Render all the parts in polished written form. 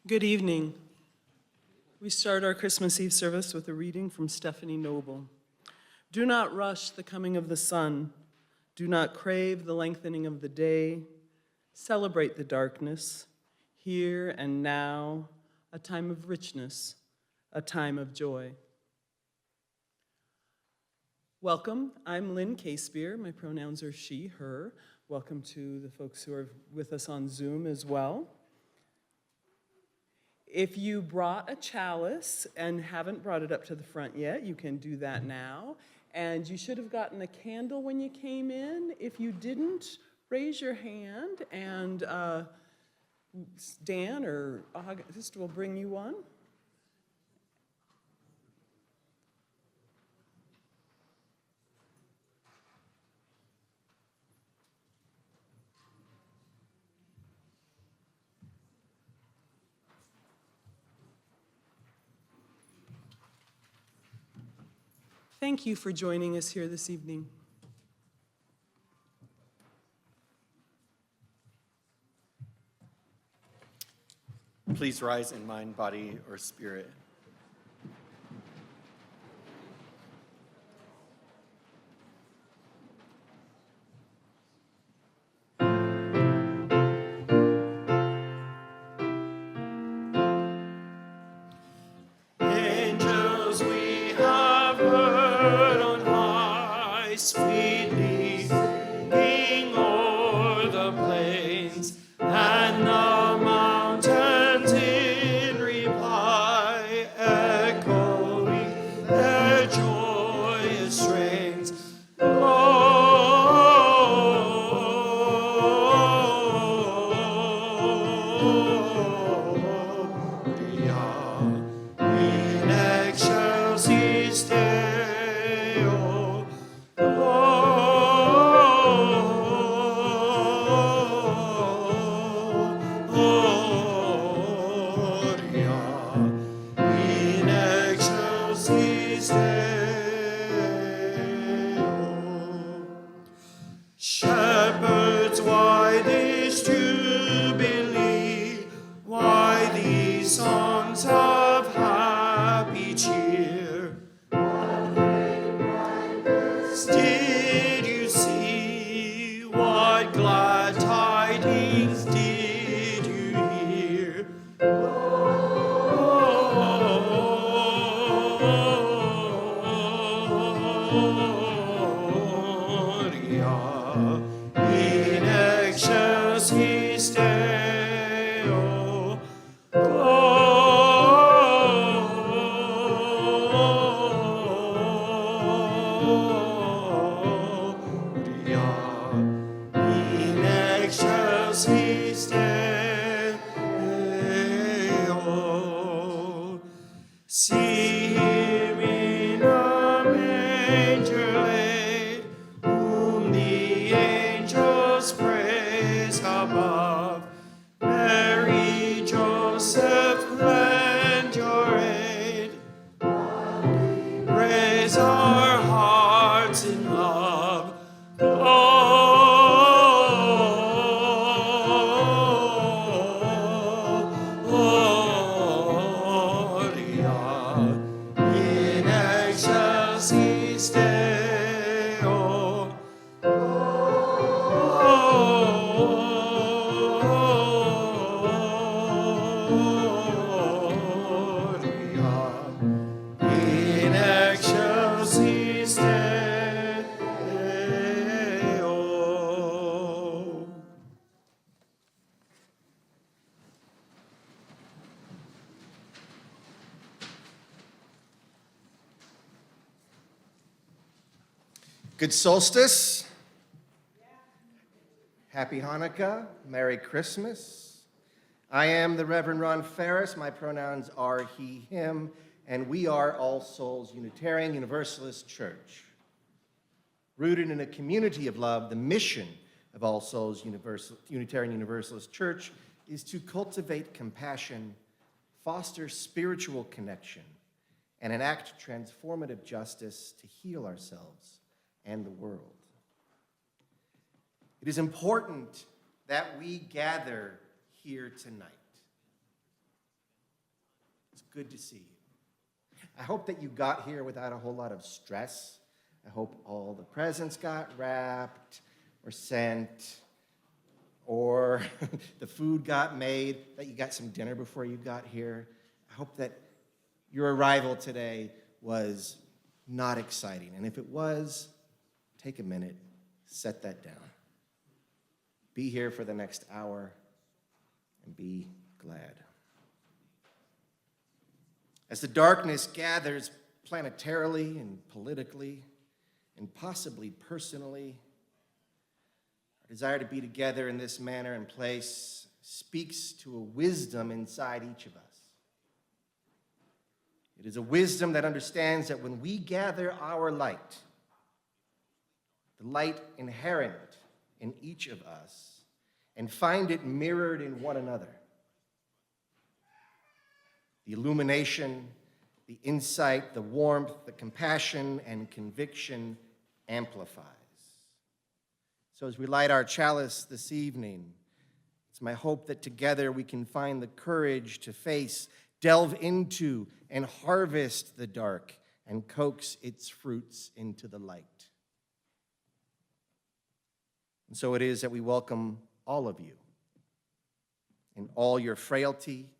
Good evening. We start our Christmas Eve service with a reading from Stephanie Noble. Do not rush the coming of the sun. Do not crave the lengthening of the day. Celebrate the darkness, here and now, a time of richness, a time of joy. Welcome, I'm Lynne Casebeer. My pronouns are she, her. Welcome to the folks who are with us on Zoom as well. If you brought a chalice and haven't brought it up to the front yet, you can do that now. And you should have gotten a candle when you came in. If you didn't, raise your hand and Dan or August will bring you one. Thank you for joining us here this evening. Please rise in mind, body, or spirit. Angels we have heard on high, sweetly singing o'er the plains and the mountains in reply, echoing their joyous strains. In excelsis Deo, Gloria. In excelsis Deo. Shepherds, why this jubilee? Why these songs of happy cheer? What great brightness did you see? What glad tidings did you hear? Gloria. In excelsis Deo, Gloria. In excelsis Deo. See him in a manger laid, whom the angels praise above. Mary, Joseph, lend your aid. Raise our hearts in love. Gloria. In excelsis Deo. Gloria. In excelsis Deo. Good solstice. Happy Hanukkah. Merry Christmas. I am the Reverend Ron Phares. My pronouns are he, him, and we are All Souls Unitarian Universalist Church. Rooted in a community of love, the mission of All Souls Unitarian Universalist Church is to cultivate compassion, foster spiritual connection, and enact transformative justice to heal ourselves and the world. It is important that we gather here tonight. good to see you. I hope that you got here without a whole lot of stress. I hope all the presents got wrapped or sent, or the food got made, that you got some dinner before you got here. I hope that your arrival today was not exciting. And if it was, take a minute, set that down. Be here for the next hour and be glad. As the darkness gathers planetarily and politically and possibly personally, our desire to be together in this manner and place speaks to a wisdom inside each of us. It is a wisdom that understands that when we gather our light, the light inherent in each of us, and find it mirrored in one another, the illumination, the insight, the warmth, the compassion, and conviction amplifies. So as we light our chalice this evening, it's my hope that together we can find the courage to face, delve into, and harvest the dark and coax its fruits into the light. And so it is that we welcome all of you in all your frailty,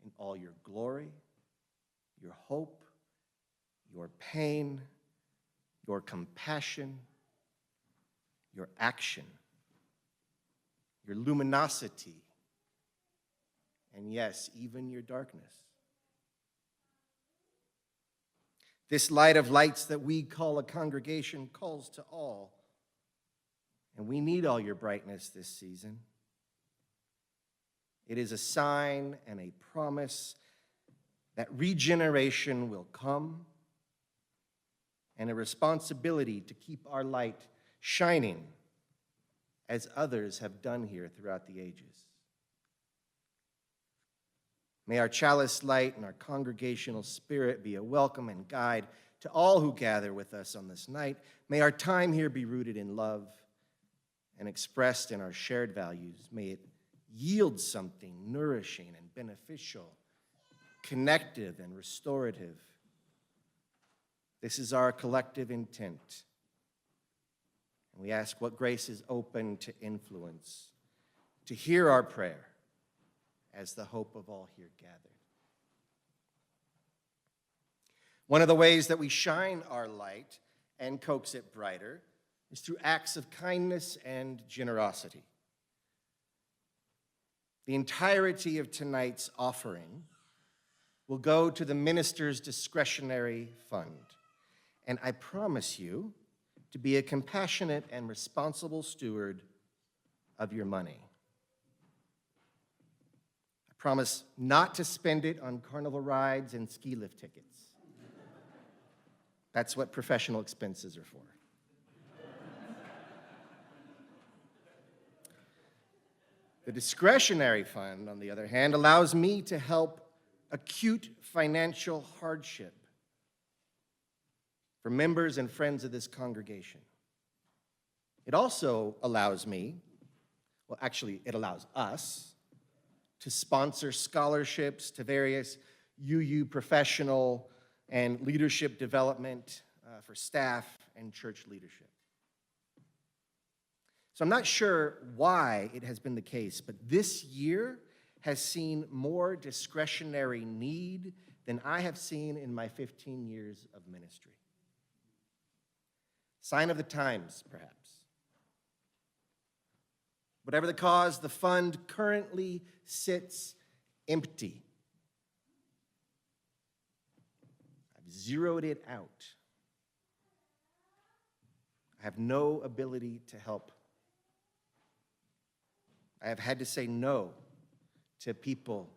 in all your glory, your hope, your pain, your compassion, your action, your luminosity, and yes, even your darkness. This light of lights that we call a congregation calls to all, and we need all your brightness this season. It is a sign and a promise that regeneration will come, and a responsibility to keep our light shining as others have done here throughout the ages. May our chalice light and our congregational spirit be a welcome and guide to all who gather with us on this night. May our time here be rooted in love and expressed in our shared values. May it yield something nourishing and beneficial, connective and restorative. This is our collective intent. And we ask what grace is open to influence, to hear our prayer as the hope of all here gathered. One of the ways that we shine our light and coax it brighter is through acts of kindness and generosity. The entirety of tonight's offering will go to the minister's discretionary fund. And I promise you to be a compassionate and responsible steward of your money. I promise not to spend it on carnival rides and ski lift tickets. That's what professional expenses are for. The discretionary fund, on the other hand, allows me to help acute financial hardship for members and friends of this congregation. It also allows me, well, actually, it allows us to sponsor scholarships to various UU professional and leadership development for staff and church leadership. So I'm not sure why it has been the case, but this year has seen more discretionary need than I have seen in my 15 years of ministry. Sign of the times, perhaps. Whatever the cause, the fund currently sits empty. I've zeroed it out. I have no ability to help. I have had to say no to people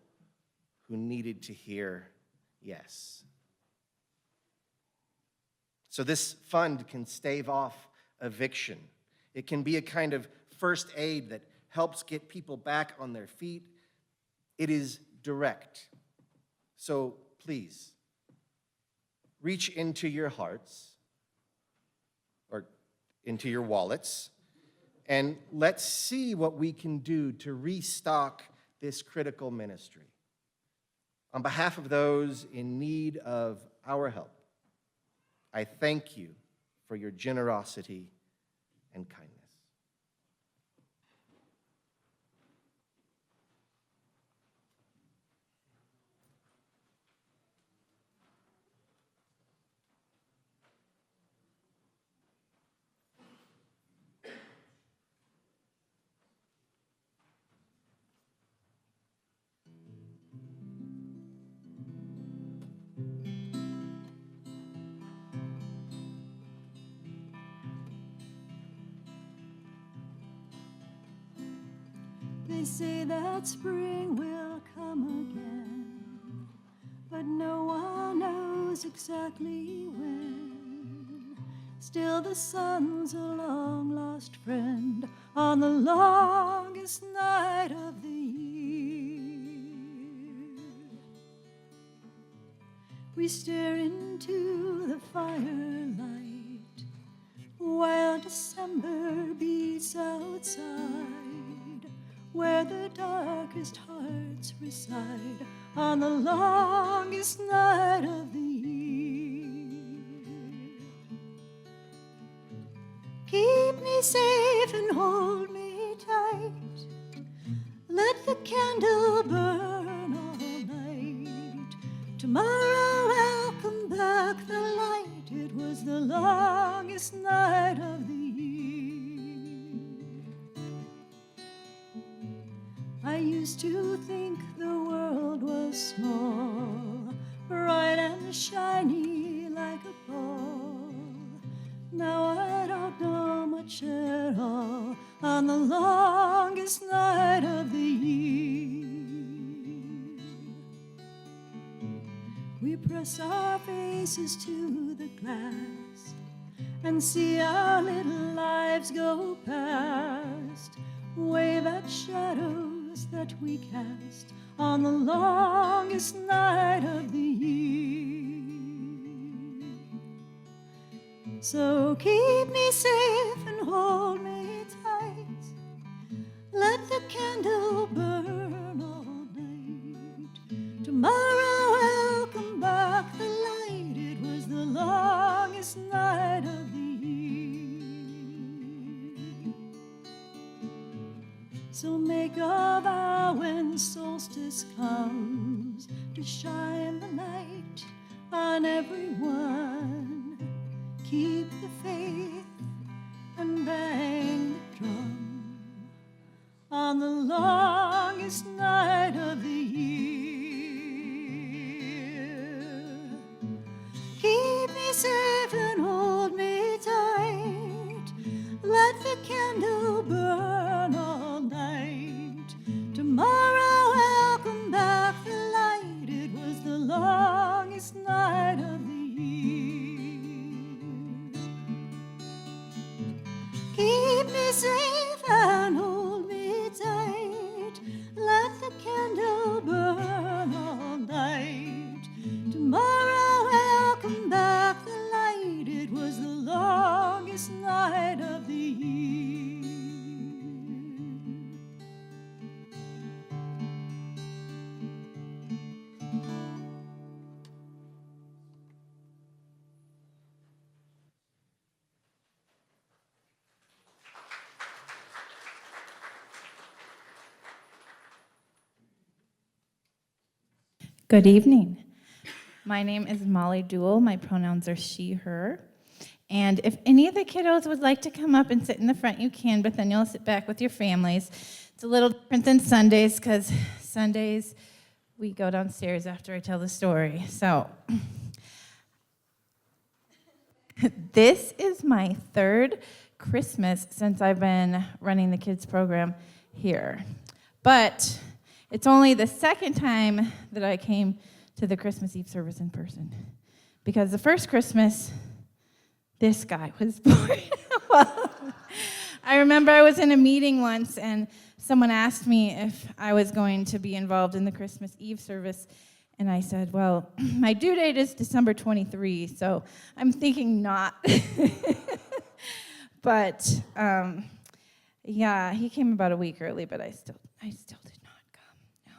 who needed to hear yes. So this fund can stave off eviction. It can be a kind of first aid that helps get people back on their feet. It is direct. So please, reach into your hearts or into your wallets, and let's see what we can do to restock this critical ministry. On behalf of those in need of our help, I thank you for your generosity and kindness. They say that spring will come again, but no one knows exactly when. Still the sun's a long-lost friend on the longest night of the year. We stare into the firelight while December beats outside, where the darkest hearts reside on the longest night of the year. Keep me safe and hold me tight. Let the candle burn all night. Tomorrow I'll come back the light. It was the longest night of the year. I used to think the world was small, bright and shiny like a ball. Now I don't know much at all on the longest night of the year. We press our faces to the glass and see our little lives go past, wave at shadows that we cast on the longest night of the year. So keep me safe and hold me tight. Let the candle burn all night. Tomorrow I'll come back the light. It was the longest night of the year. So make a vow when solstice comes to shine the light on everyone. Keep the faith and bang the drum on the longest night of the year. Keep me safe and hold me tight. Let the candle burn all night. Tomorrow I'll come back the light. It was the longest night of the year. Keep me safe and hold me tight. Let the candle burn all night. Tomorrow I'll come back the light. It was the longest night of the year. Good evening. My name is Molly Dewell. My pronouns are she, her. And if any of the kiddos would like to come up and sit in the front, you can, but then you'll sit back with your families. It's a little different than Sundays, because Sundays we go downstairs after I tell the story. So this is my third Christmas since I've been running the kids program here. But it's only the second time that I came to the Christmas Eve service in person, because the first Christmas, this guy was born. Well, I remember I was in a meeting once, and someone asked me if I was going to be involved in the Christmas Eve service, and I said, well, my due date is December 23, so I'm thinking not. But, yeah, he came about a week early, but I still did not come, no.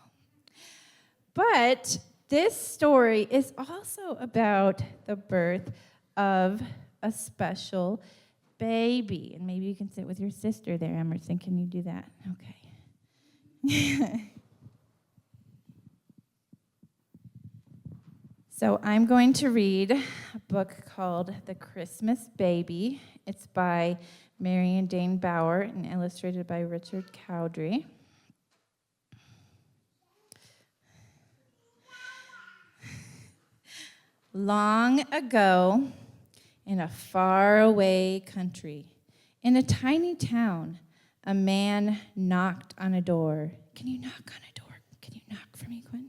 But this story is also about the birth of a special baby. And maybe you can sit with your sister there, Emerson. Can you do that? Okay. So I'm going to read a book called The Christmas Baby. It's by Marion Dane Bauer and illustrated by Richard Cowdrey. Long ago, in a faraway country, in a tiny town, a man knocked on a door. Can you knock on a door? Can you knock for me, Quinn?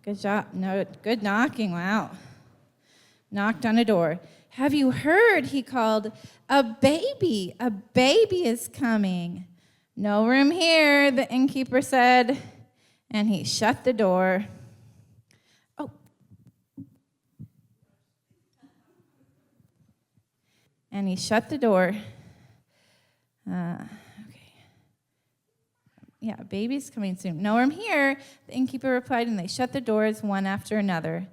Good job. No, good knocking. Wow. Knocked on a door. Have you heard? He called. A baby is coming. No room here, the innkeeper said, and he shut the door. Oh. And he shut the door. Okay. Yeah, a baby's coming soon. No room here, the innkeeper replied, and they shut the doors one after another.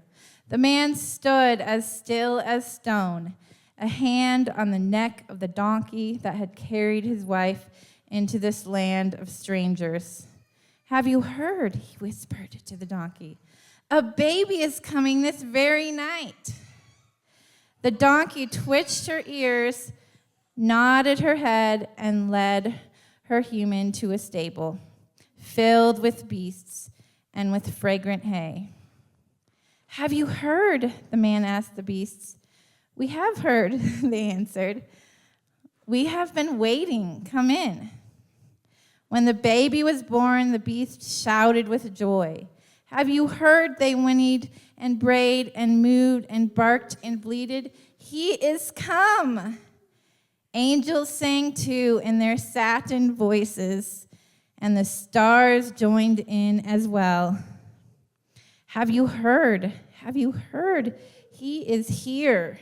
The man stood as still as stone, a hand on the neck of the donkey that had carried his wife into this land of strangers. Have you heard? He whispered to the donkey. A baby is coming this very night. The donkey twitched her ears, nodded her head, and led her human to a stable filled with beasts and with fragrant hay. Have you heard? The man asked the beasts. We have heard, they answered. We have been waiting. Come in. When the baby was born, the beasts shouted with joy. Have you heard? They whinnied and brayed and mooed and barked and bleated. He is come. Angels sang too in their satin voices, and the stars joined in as well. Have you heard? Have you heard? He is here.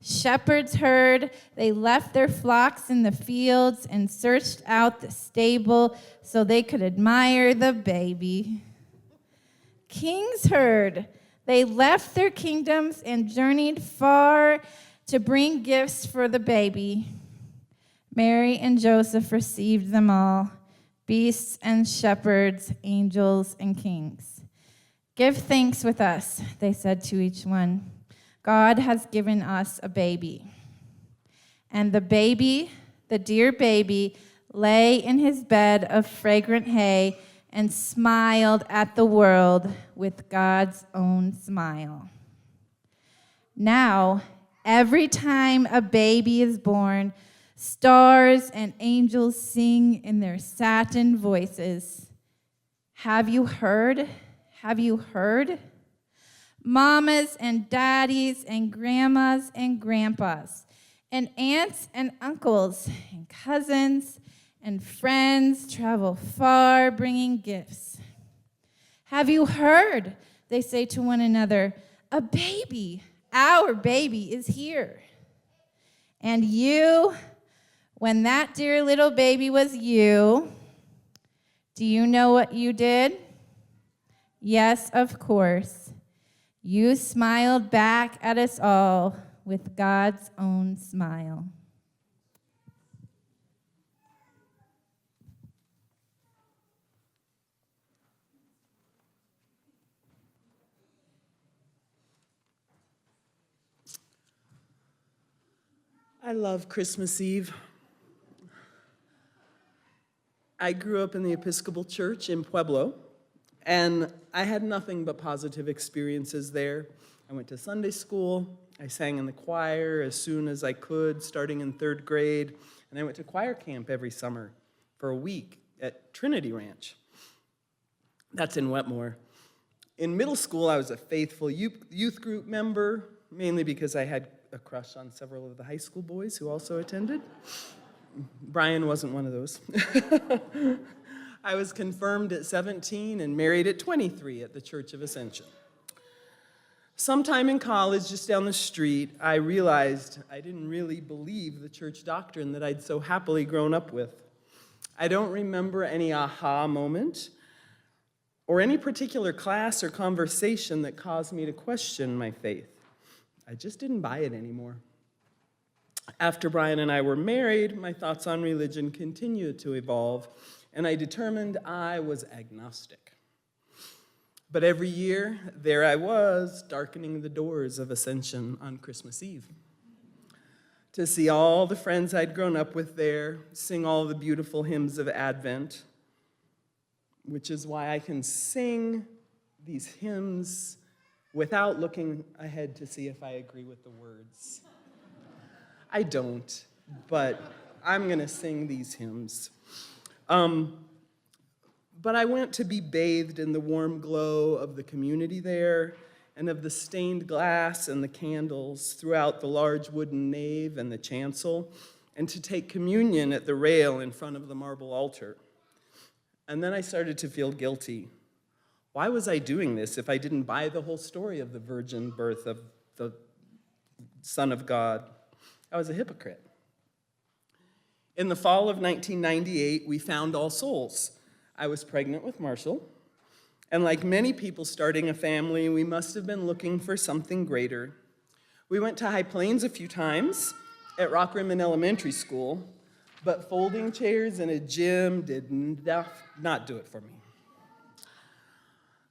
Shepherds heard. They left their flocks in the fields and searched out the stable so they could admire the baby. Kings heard. They left their kingdoms and journeyed far to bring gifts for the baby. Mary and Joseph received them all, beasts and shepherds, angels and kings. Give thanks with us, they said to each one. God has given us a baby. And the baby, the dear baby, lay in his bed of fragrant hay and smiled at the world with God's own smile. Now, every time a baby is born, stars and angels sing in their satin voices. Have you heard? Have you heard? Mamas and daddies and grandmas and grandpas and aunts and uncles and cousins and friends travel far bringing gifts. Have you heard? They say to one another, a baby, our baby is here. And you, when that dear little baby was you, do you know what you did? Yes, of course. You smiled back at us all with God's own smile. I love Christmas Eve. I grew up in the Episcopal Church in Pueblo, and I had nothing but positive experiences there. I went to Sunday school, I sang in the choir as soon as I could, starting in 3rd grade, and I went to choir camp every summer for a week at Trinity Ranch. That's in Wetmore. In middle school, I was a faithful youth group member, mainly because I had a crush on several of the high school boys who also attended. Brian wasn't one of those. I was confirmed at 17 and married at 23 at the Church of Ascension. Sometime in college, just down the street, I realized I didn't really believe the church doctrine that I'd so happily grown up with. I don't remember any aha moment, or any particular class or conversation that caused me to question my faith. I just didn't buy it anymore. After Brian and I were married, my thoughts on religion continued to evolve, and I determined I was agnostic. But every year, there I was, darkening the doors of Ascension on Christmas Eve, to see all the friends I'd grown up with there, sing all the beautiful hymns of Advent, which is why I can sing these hymns without looking ahead to see if I agree with the words. I don't, but I'm going to sing these hymns. But I went to be bathed in the warm glow of the community there and of the stained glass and the candles throughout the large wooden nave and the chancel, and to take communion at the rail in front of the marble altar. And then I started to feel guilty. Why was I doing this if I didn't buy the whole story of the virgin birth of the Son of God? I was a hypocrite. In the fall of 1998, we found All Souls. I was pregnant with Marshall, and like many people starting a family, we must have been looking for something greater. We went to High Plains a few times at Rock Rimmon Elementary School, but folding chairs and a gym did not do it for me.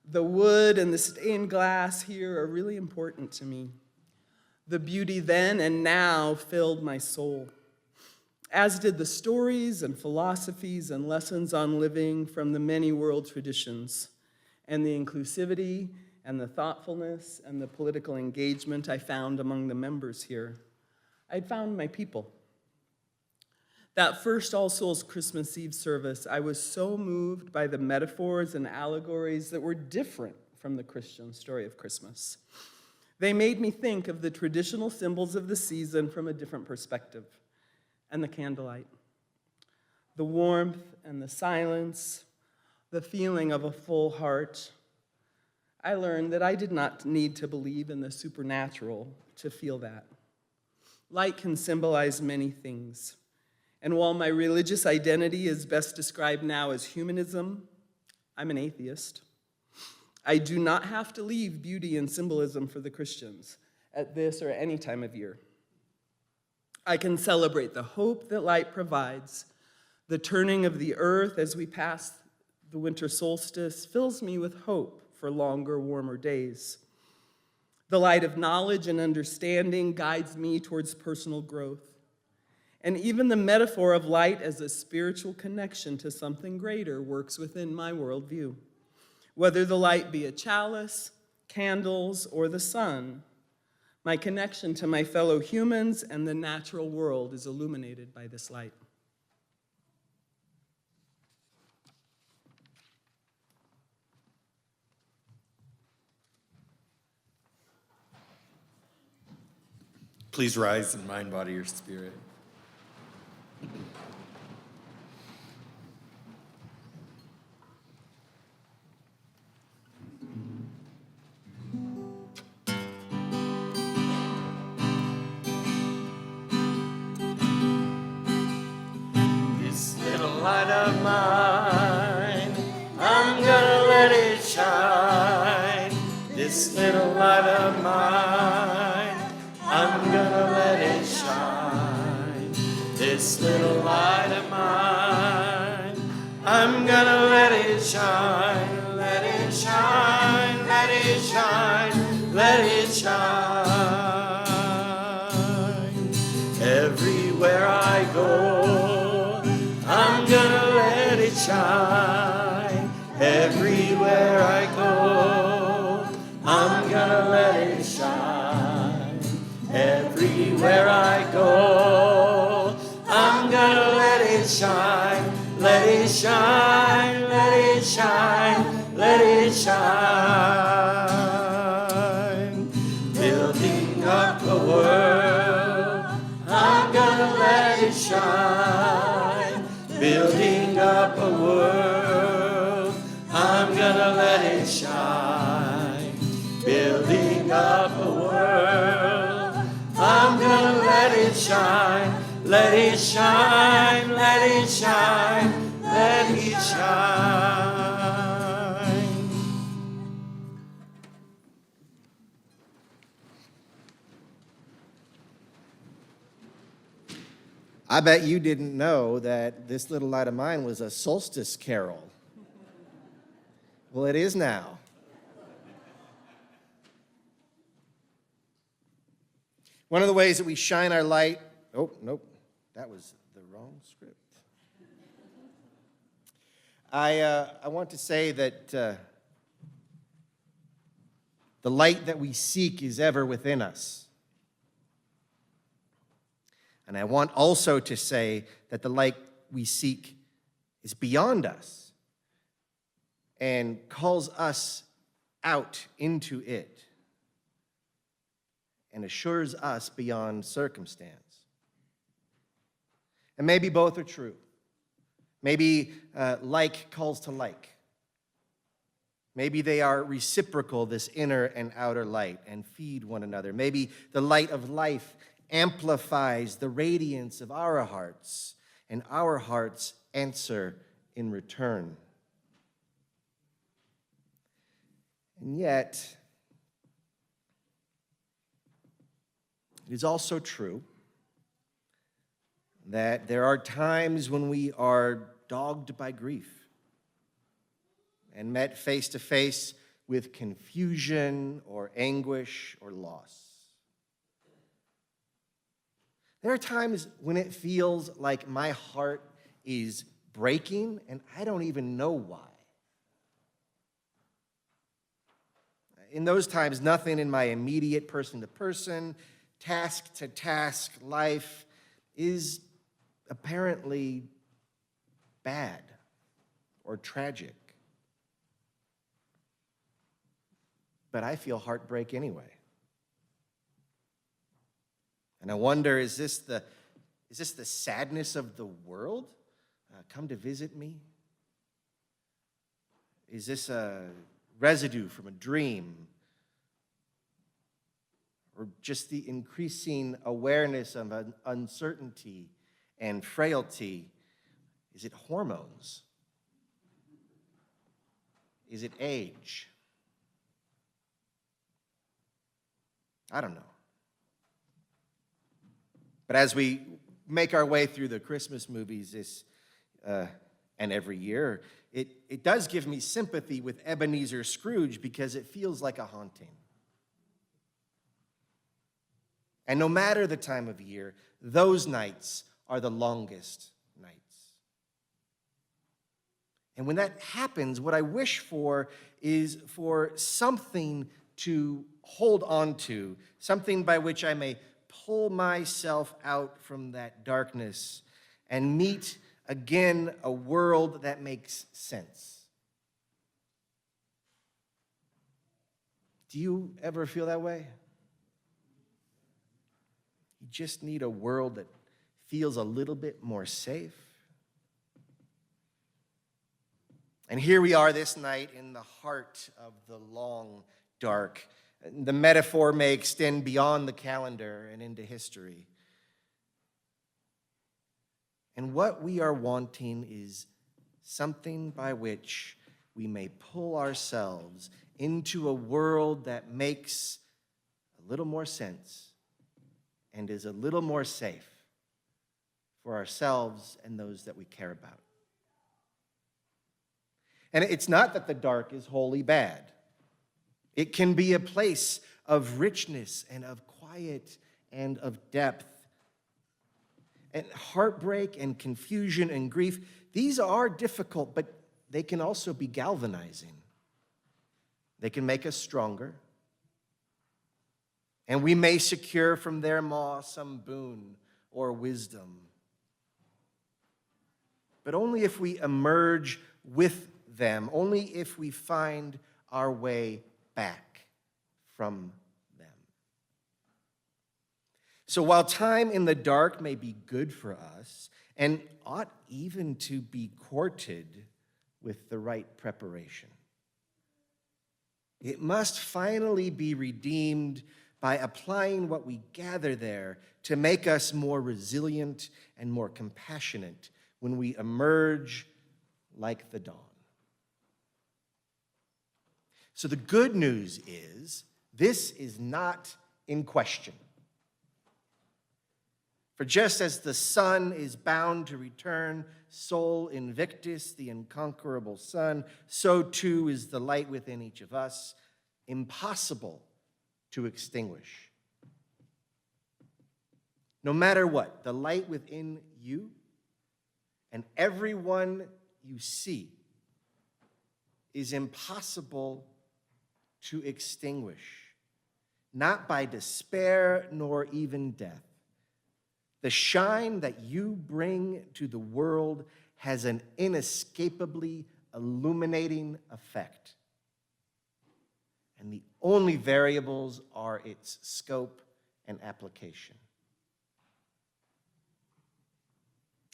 The wood and the stained glass here are really important to me. The beauty then and now filled my soul, as did the stories and philosophies and lessons on living from the many world traditions, and the inclusivity and the thoughtfulness and the political engagement I found among the members here. I'd found my people. That first All Souls Christmas Eve service, I was so moved by the metaphors and allegories that were different from the Christian story of Christmas. They made me think of the traditional symbols of the season from a different perspective, and the candlelight, the warmth and the silence, the feeling of a full heart. I learned that I did not need to believe in the supernatural to feel that. Light can symbolize many things, and while my religious identity is best described now as humanism, I'm an atheist. I do not have to leave beauty and symbolism for the Christians at this or any time of year. I can celebrate the hope that light provides. The turning of the earth as we pass the winter solstice fills me with hope for longer, warmer days. The light of knowledge and understanding guides me towards personal growth. And even the metaphor of light as a spiritual connection to something greater works within my worldview. Whether the light be a chalice, candles, or the sun, my connection to my fellow humans and the natural world is illuminated by this light. Please rise in mind, body, or spirit. This little light of mine, I'm gonna let it shine. This little light of mine, I'm gonna let it shine. This little light of mine, I'm gonna let it shine. Let it shine, let it shine, let it shine. Everywhere I go, I'm gonna let it shine. Everywhere I go, I'm gonna let it shine. Everywhere I go, I'm gonna let it shine. Let it shine, let it shine, let it shine. Building up a world, I'm gonna let it shine. Building up a world, I'm gonna let it shine. Building up a world, I'm gonna let it shine. Let it shine, let it shine, let it shine. I bet you didn't know that This Little Light of Mine was a solstice carol. Well, it is now. One of the ways that we shine our light, oh, nope, that was the wrong script. I want to say that the light that we seek is ever within us. And I want also to say that the light we seek is beyond us and calls us out into it and assures us beyond circumstance. And maybe both are true. Maybe like calls to like. Maybe they are reciprocal, this inner and outer light, and feed one another. Maybe the light of life amplifies the radiance of our hearts, and our hearts answer in return. And yet, it is also true that there are times when we are dogged by grief and met face to face with confusion or anguish or loss. There are times when it feels like my heart is breaking and I don't even know why. In those times, nothing in my immediate person-to-person, task-to-task life is apparently bad or tragic. But I feel heartbreak anyway. And I wonder, is this the sadness of the world come to visit me? Is this a residue from a dream? Or just the increasing awareness of uncertainty and frailty? Is it hormones? Is it age? I don't know. But as we make our way through the Christmas movies this and every year, it does give me sympathy with Ebenezer Scrooge because it feels like a haunting. And no matter the time of year, those nights are the longest nights. And when that happens, what I wish for is for something to hold on to, something by which I may pull myself out from that darkness and meet again a world that makes sense. Do you ever feel that way? You just need a world that feels a little bit more safe. And here we are this night in the heart of the long, dark. The metaphor may extend beyond the calendar and into history. And what we are wanting is something by which we may pull ourselves into a world that makes a little more sense and is a little more safe for ourselves and those that we care about. And it's not that the dark is wholly bad. It can be a place of richness and of quiet and of depth. And heartbreak and confusion and grief, these are difficult, but they can also be galvanizing. They can make us stronger. And we may secure from their maw some boon or wisdom. But only if we emerge with them, only if we find our way back from them. So while time in the dark may be good for us, and ought even to be courted with the right preparation, it must finally be redeemed by applying what we gather there to make us more resilient and more compassionate when we emerge like the dawn. So the good news is, this is not in question. For just as the sun is bound to return, Sol Invictus, the unconquerable sun, so too is the light within each of us, impossible to extinguish. No matter what, the light within you and everyone you see is impossible to extinguish, not by despair nor even death. The shine that you bring to the world has an inescapably illuminating effect. And the only variables are its scope and application.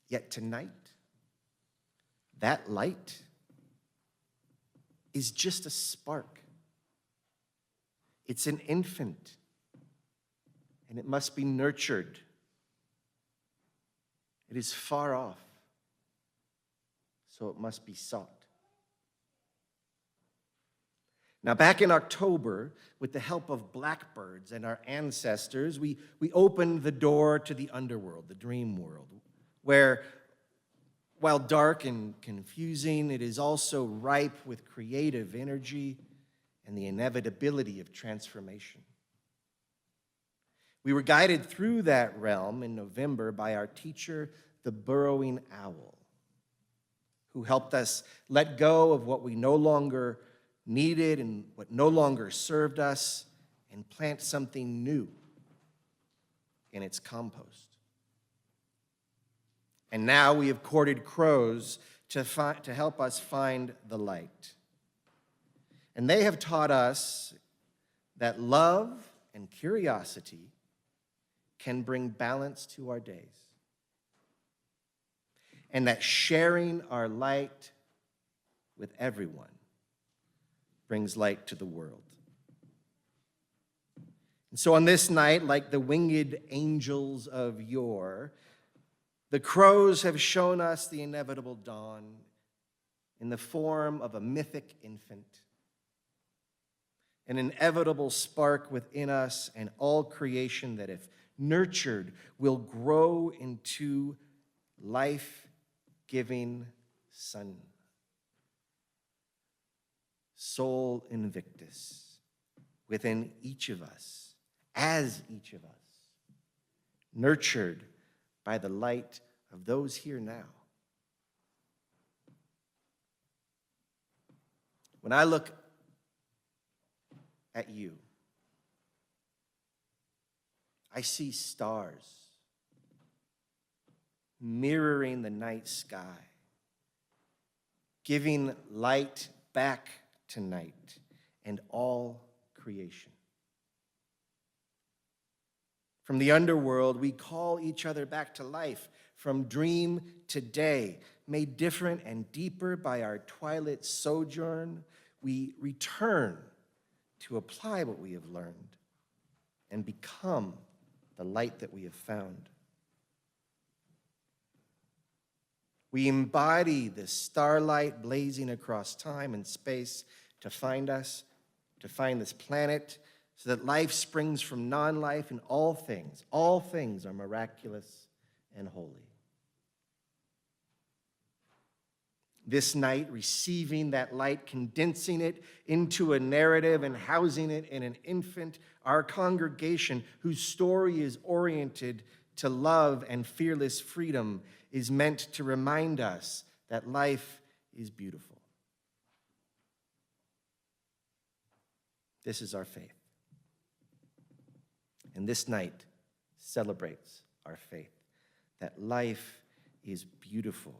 Yet tonight, that light is just a spark. It's an infant, and it must be nurtured. It is far off, so it must be sought. Now, back in October, with the help of blackbirds and our ancestors, we opened the door to the underworld, the dream world, where, while dark and confusing, it is also ripe with creative energy and the inevitability of transformation. We were guided through that realm in November by our teacher, the burrowing owl, who helped us let go of what we no longer needed and what no longer served us and plant something new in its compost. And now we have courted crows to help us find the light. And they have taught us that love and curiosity can bring balance to our days, and that sharing our light with everyone brings light to the world. And so on this night, like the winged angels of yore, the crows have shown us the inevitable dawn in the form of a mythic infant, an inevitable spark within us and all creation that, if nurtured, will grow into life-giving sun. Sol Invictus within each of us, as each of us, nurtured by the light of those here now. When I look at you, I see stars mirroring the night sky, giving light back to night and all creation. From the underworld, we call each other back to life, from dream to day. Made different and deeper by our twilight sojourn, we return to apply what we have learned and become the light that we have found. We embody the starlight blazing across time and space to find us, to find this planet, so that life springs from non-life, and all things are miraculous and holy. This night, receiving that light, condensing it into a narrative and housing it in an infant, our congregation, whose story is oriented to love and fearless freedom, is meant to remind us that life is beautiful. This is our faith. And this night celebrates our faith, that life is beautiful.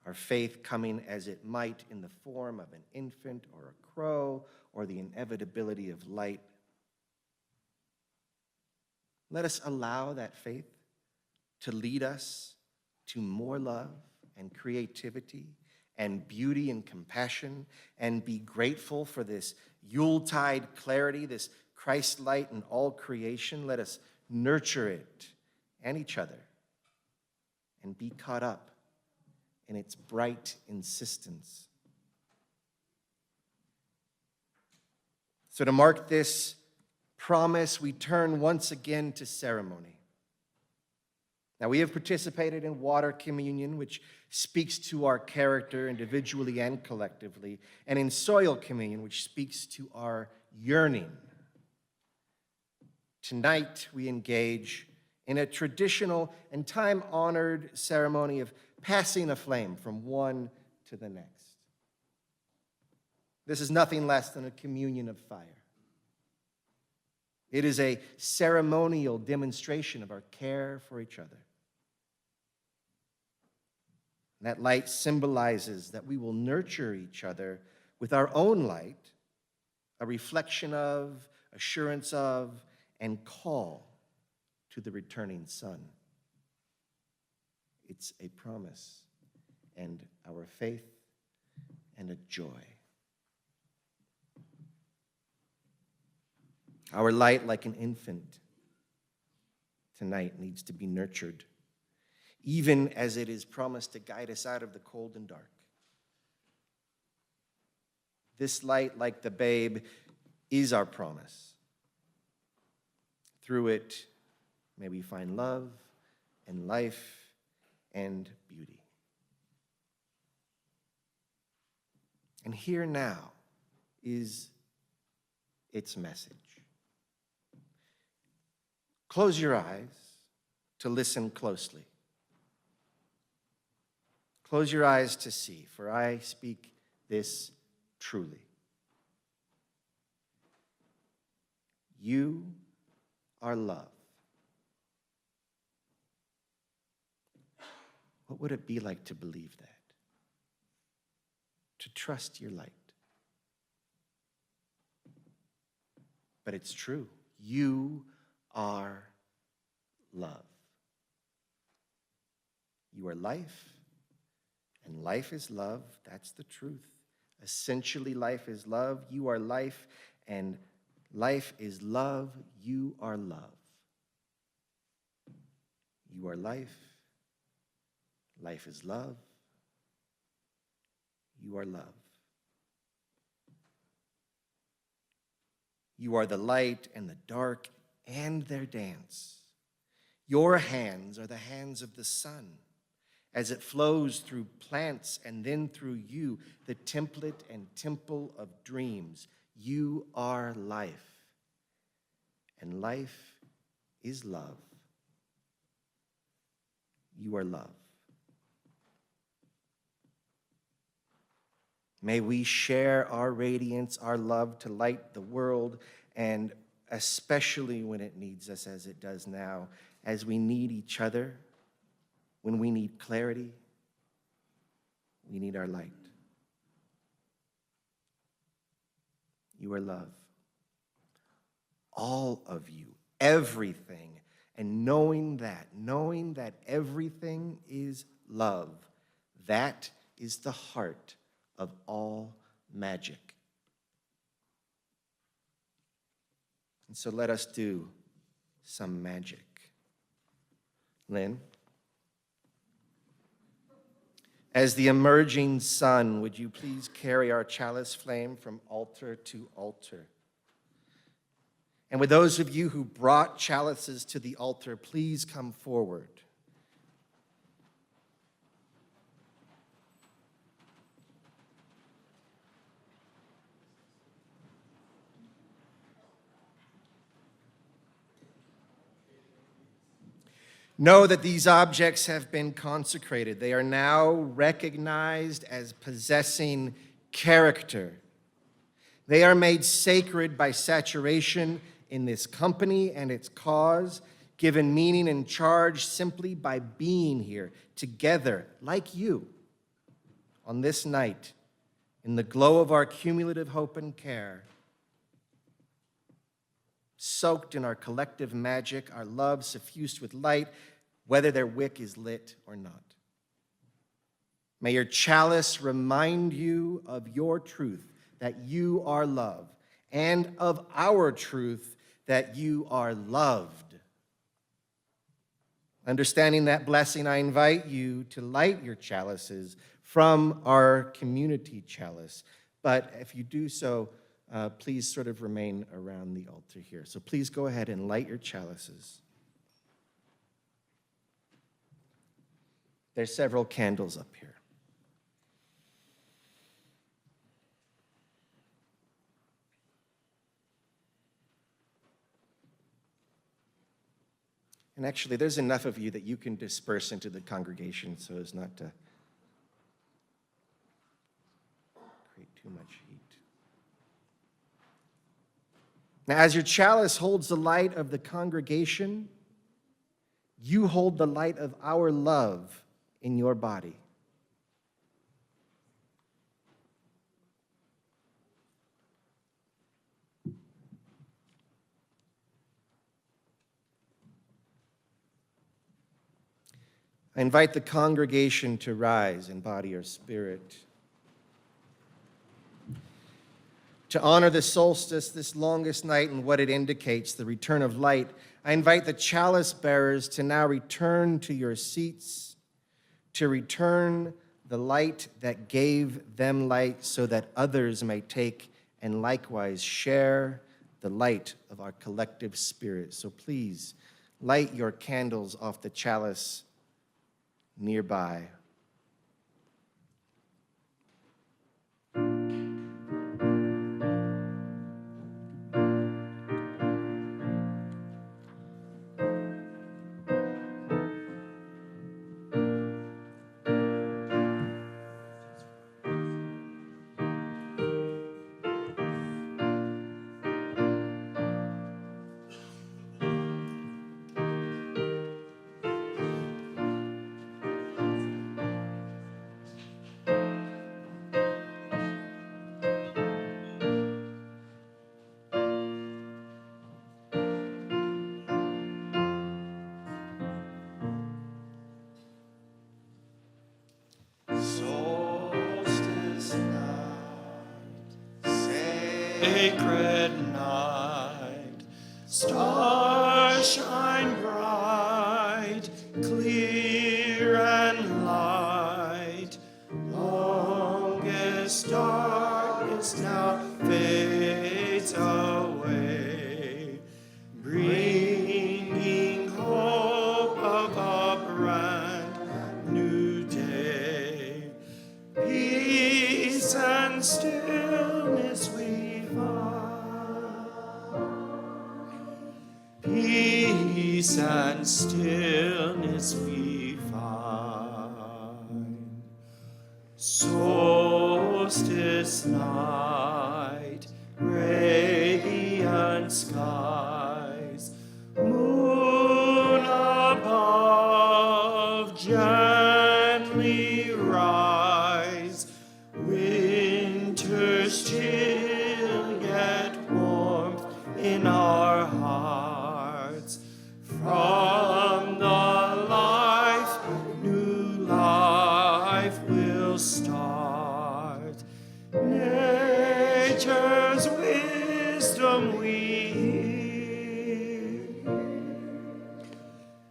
Our faith coming as it might in the form of an infant or a crow or the inevitability of light. Let us allow that faith to lead us to more love and creativity and beauty and compassion, and be grateful for this Yuletide clarity, this Christ light in all creation. Let us nurture it and each other and be caught up in its bright insistence. So to mark this promise, we turn once again to ceremony. Now, we have participated in water communion, which speaks to our character individually and collectively, and in soil communion, which speaks to our yearning. Tonight, we engage in a traditional and time-honored ceremony of passing a flame from one to the next. This is nothing less than a communion of fire. It is a ceremonial demonstration of our care for each other. That light symbolizes that we will nurture each other with our own light, a reflection of, assurance of, and call to the returning sun. It's a promise and our faith and a joy. Our light, like an infant, tonight needs to be nurtured, even as it is promised to guide us out of the cold and dark. This light, like the babe, is our promise. Through it, may we find love and life and beauty. And here now is its message. Close your eyes to listen closely. Close your eyes to see, for I speak this truly. You are love. What would it be like to believe that? To trust your light? But it's true. You are love. You are life, and life is love. That's the truth. Essentially, life is love. You are life, and life is love. You are love. You are life. Life is love. You are love. You are the light and the dark and their dance. Your hands are the hands of the sun as it flows through plants and then through you, the template and temple of dreams. You are life, and life is love. You are love. May we share our radiance, our love to light the world, and especially when it needs us as it does now, as we need each other, when we need clarity, we need our light. You are love. All of you, everything, and knowing that everything is love, that is the heart of all magic. And so let us do some magic. Lynn, as the emerging sun, would you please carry our chalice flame from altar to altar? And with those of you who brought chalices to the altar, please come forward. Know that these objects have been consecrated. They are now recognized as possessing character. They are made sacred by saturation in this company and its cause, given meaning and charge simply by being here together, like you, on this night, in the glow of our cumulative hope and care, soaked in our collective magic, our love suffused with light, whether their wick is lit or not. May your chalice remind you of your truth, that you are love, and of our truth, that you are loved. Understanding that blessing, I invite you to light your chalices from our community chalice. But if you do so, please sort of remain around the altar here. So please go ahead and light your chalices. There's several candles up here. And actually, there's enough of you that you can disperse into the congregation so as not to create too much heat. Now, as your chalice holds the light of the congregation, you hold the light of our love in your body. I invite the congregation to rise in body or spirit. To honor the solstice, this longest night, and what it indicates, the return of light, I invite the chalice bearers to now return to your seats, to return the light that gave them light so that others may take and likewise share the light of our collective spirit. So please light your candles off the chalice nearby. Sacred night, stars shine bright, clear and light. Longest darkness now fades away, bringing hope of a brand new day. Peace and stillness we peace and stillness we find. Solstice night, radiant skies, moon above, gently rise. Winter's chill, yet warmth in our hearts. From the life, new life will start. Nature's wisdom we hear.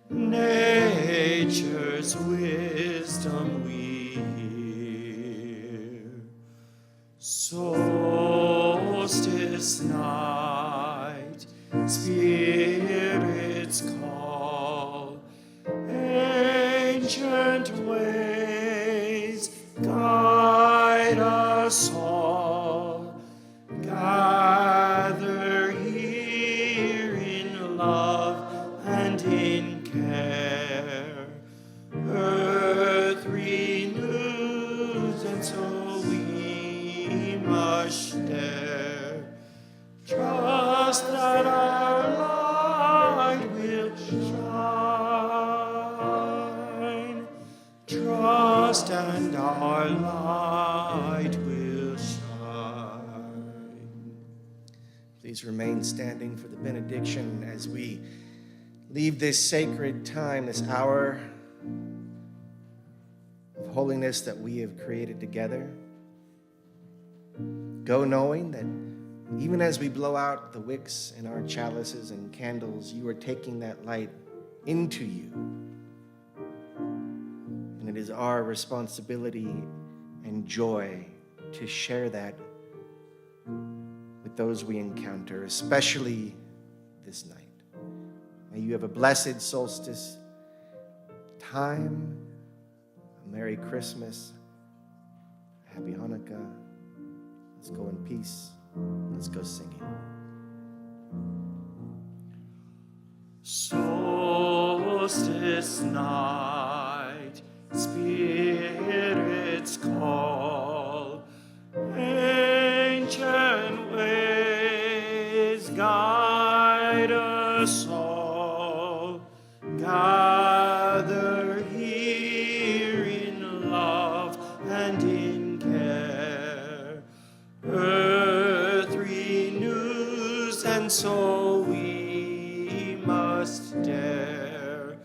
Nature's wisdom we hear. Solstice night, spirits call, ancient ways guide us all. Gather here in love and in care. Earth renews, and so we must dare. Trust that our light will shine. Trust and our light will shine. Please remain standing for the benediction as we leave this sacred time, this hour of holiness that we have created together. Go knowing that even as we blow out the wicks in our chalices and candles, you are taking that light into you. And it is our responsibility and joy to share that with with those we encounter, especially this night. May you have a blessed solstice time, a Merry Christmas, a Happy Hanukkah. Let's go in peace. Let's go singing. Solstice night, spirits call, ancient ways guide us all. Gather here in love and in care. Earth renews, and so we must dare.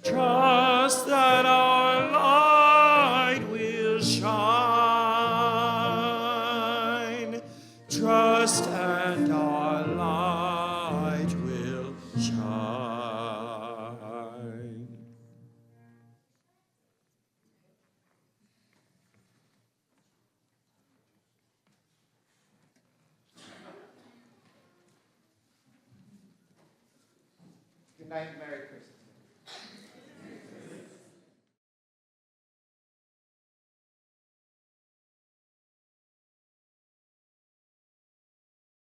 Trust that our light will shine. Trust and our light will shine. Good night, Merry Christmas.